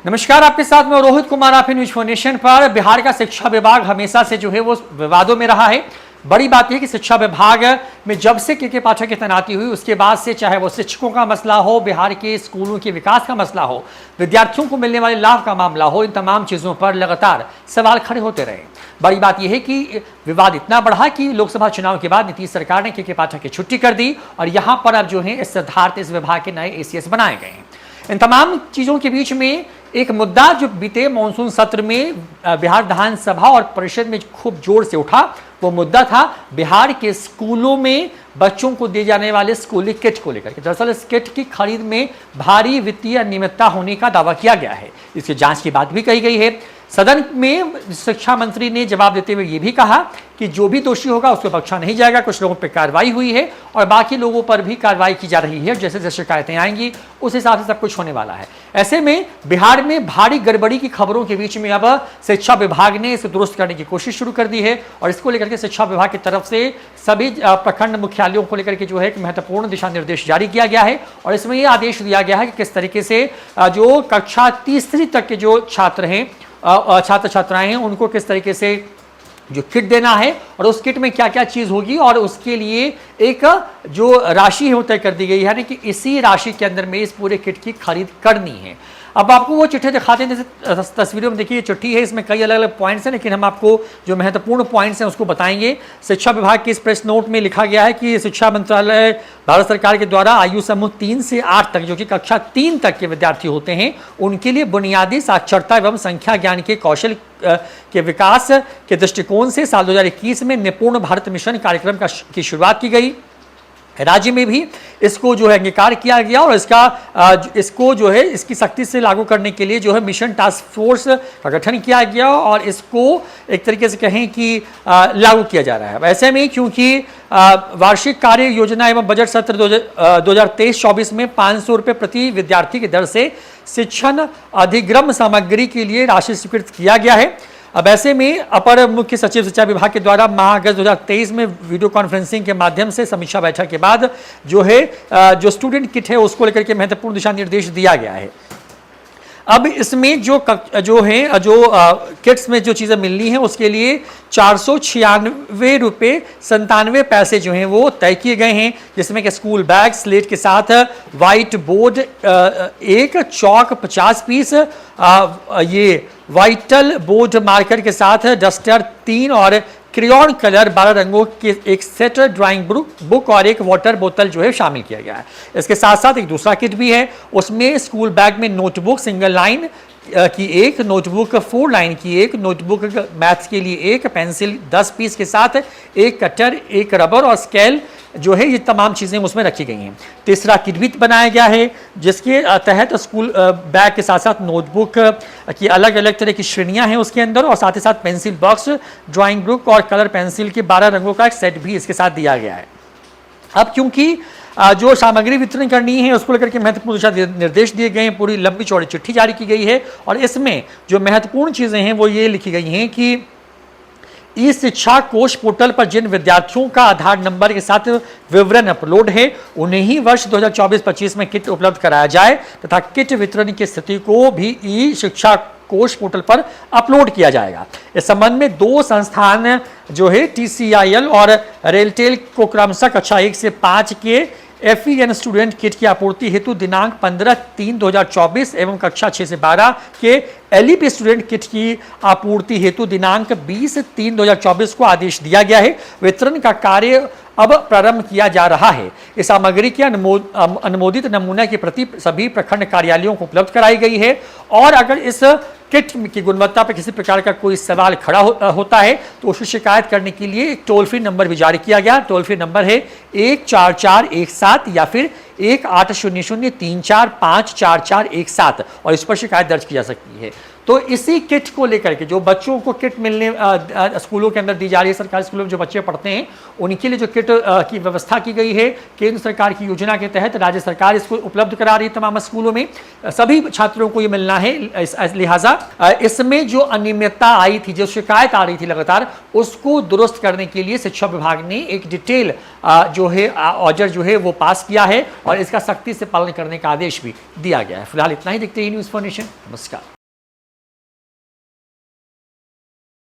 नमस्कार, आपके साथ में रोहित कुमार, आप न्यूज फोनेशन पर। बिहार का शिक्षा विभाग हमेशा से जो है वो विवादों में रहा है। बड़ी बात यह कि शिक्षा विभाग में जब से के पाठक की तैनाती हुई उसके बाद से, चाहे वो शिक्षकों का मसला हो, बिहार के स्कूलों के विकास का मसला हो, विद्यार्थियों को मिलने वाले लाभ का मामला हो, इन तमाम चीजों पर लगातार सवाल खड़े होते रहे। बड़ी बात यह है कि विवाद इतना बढ़ा कि लोकसभा चुनाव के बाद नीतीश सरकार ने के पाठक की छुट्टी कर दी और यहां पर अब जो है इस सिद्धार्थ इस विभाग के नए एसीएस बनाए गए हैं। इन तमाम चीजों के बीच में एक मुद्दा जो बीते मानसून सत्र में बिहार विधानसभा और परिषद में खूब जोर से उठा, वो मुद्दा था बिहार के स्कूलों में बच्चों को दिए जाने वाले स्कूली किट को लेकर। दरअसल इस किट की खरीद में भारी वित्तीय अनियमितता होने का दावा किया गया है। इसकी जांच की बात भी कही गई है। सदन में शिक्षा मंत्री ने जवाब देते हुए यह भी कहा कि जो भी दोषी होगा उसको बख्शा नहीं जाएगा। कुछ लोगों पर कार्रवाई हुई है और बाकी लोगों पर भी कार्रवाई की जा रही है। जैसे जैसे शिकायतें आएंगी उस हिसाब से सब कुछ होने वाला है। ऐसे में बिहार में भारी गड़बड़ी की खबरों के बीच में अब शिक्षा विभाग ने इसे दुरुस्त करने की कोशिश शुरू कर दी है और इसको लेकर के शिक्षा विभाग की तरफ से सभी प्रखंड मुख्यालयों को लेकर के जो है एक महत्वपूर्ण दिशा निर्देश जारी किया गया है और इसमें यह आदेश दिया गया है कि किस तरीके से जो कक्षा तीसरी तक के जो छात्र हैं, छात्र छात्राएं हैं, उनको किस तरीके से जो किट देना है और उस किट में क्या क्या चीज होगी और उसके लिए एक जो राशि है वो तय कर दी गई है, यानी कि इसी राशि के अंदर में इस पूरे किट की खरीद करनी है। अब आपको वो चिट्ठी दिखाते हैं, जैसे तस्वीरों में देखिए ये चिट्ठी है, इसमें कई अलग अलग पॉइंट्स हैं, लेकिन हम आपको जो महत्वपूर्ण पॉइंट्स हैं उसको बताएंगे। शिक्षा विभाग के इस प्रेस नोट में लिखा गया है कि शिक्षा मंत्रालय भारत सरकार के द्वारा आयु समूह 3 से 8 तक, जो कि कक्षा 3 तक के विद्यार्थी होते हैं, उनके लिए बुनियादी साक्षरता एवं संख्या ज्ञान के कौशल के विकास के दृष्टिकोण से साल 2021 में निपुण भारत मिशन कार्यक्रम की शुरुआत की गई। राज्य में भी इसको जो है अंगीकार किया गया और इसको जो है इसकी सख्ती से लागू करने के लिए जो है मिशन टास्क फोर्स का गठन किया गया और इसको एक तरीके से कहें कि लागू किया जा रहा है। ऐसे में क्योंकि वार्षिक कार्य योजना एवं बजट सत्र 2023-24 में 500 रुपये प्रति विद्यार्थी की दर से शिक्षण अधिगम सामग्री के लिए राशि स्वीकृत किया गया है। अब ऐसे में अपर मुख्य सचिव शिक्षा विभाग के द्वारा माह अगस्त 2023 में वीडियो कॉन्फ्रेंसिंग के माध्यम से समीक्षा बैठक के बाद जो है जो स्टूडेंट किट है उसको लेकर के महत्वपूर्ण दिशा निर्देश दिया गया है। अब इसमें जो किट्स में जो चीज़ें मिलनी है उसके लिए 496 रुपये 97 पैसे जो हैं वो तय किए गए हैं, जिसमें कि स्कूल बैग स्लेट के साथ वाइट बोर्ड एक, चौक 50 पीस, ये वाइटल बोर्ड मार्कर के साथ डस्टर 3 और क्रेयॉन कलर 12 रंगों के एक सेट, ड्राइंग बुक और एक वाटर बोतल जो है शामिल किया गया है। इसके साथ साथ एक दूसरा किट भी है, उसमें स्कूल बैग में नोटबुक सिंगल लाइन की एक, नोटबुक 4 लाइन की एक, नोटबुक मैथ्स के लिए एक, पेंसिल 10 पीस के साथ एक कटर, एक रबर और स्केल जो है, ये तमाम चीज़ें उसमें रखी गई हैं। तीसरा किट भी बनाया गया है जिसके तहत स्कूल बैग के साथ साथ नोटबुक की अलग अलग तरह की श्रेणियां हैं उसके अंदर और साथ ही साथ पेंसिल बॉक्स, ड्राइंग बुक और कलर पेंसिल के 12 रंगों का एक सेट भी इसके साथ दिया गया है। अब क्योंकि जो सामग्री वितरण करनी है उसको लेकर के महत्वपूर्ण दिशा निर्देश दिए गए हैं, पूरी लंबी चौड़ी चिट्ठी जारी की गई है और इसमें जो महत्वपूर्ण चीज़ें हैं वो ये लिखी गई हैं कि ई शिक्षा कोष पोर्टल पर जिन विद्यार्थियों का आधार नंबर के साथ विवरण अपलोड है उन्हें ही वर्ष 2024-25 में किट उपलब्ध कराया जाए तथा किट वितरण की स्थिति को भी ई शिक्षा कोष पोर्टल पर अपलोड किया जाएगा। इस संबंध में 2 संस्थान जो है TCIL और रेलटेल को क्रमशः कक्षा 1 से 5 के FEN स्टूडेंट किट की आपूर्ति हेतु दिनांक 15/3/2024 एवं कक्षा 6 से 12 के LEP स्टूडेंट किट की आपूर्ति हेतु दिनांक 20/3/2024 को आदेश दिया गया है। वितरण का कार्य अब प्रारंभ किया जा रहा है। इस सामग्री के अनुमोदित नमूना की प्रति सभी प्रखंड कार्यालयों को उपलब्ध कराई गई है और अगर इस किट की गुणवत्ता पर किसी प्रकार का कोई सवाल खड़ा होता है तो उसकी शिकायत करने के लिए एक टोल फ्री नंबर भी जारी किया गया। टोल फ्री नंबर है 14417 या फिर 1800 3454417 और इस पर शिकायत दर्ज की जा सकती है। तो इसी किट को लेकर के जो बच्चों को किट मिलने स्कूलों के अंदर दी जा रही है, सरकारी स्कूलों में जो बच्चे पढ़ते हैं उनके लिए जो किट की व्यवस्था की गई है केंद्र सरकार की योजना के तहत, राज्य सरकार इसको उपलब्ध करा रही है तमाम स्कूलों में, सभी छात्रों को ये मिलना है। लिहाजा इसमें जो अनियमितता आई थी, जो शिकायत आ रही थी लगातार, उसको दुरुस्त करने के लिए शिक्षा विभाग ने एक डिटेल जो है ऑर्डर जो है वो पास किया है और इसका सख्ती से पालन करने का आदेश भी दिया गया है। फिलहाल इतना ही, देखते हैं न्यूज़ फॉर नेशन। नमस्कार।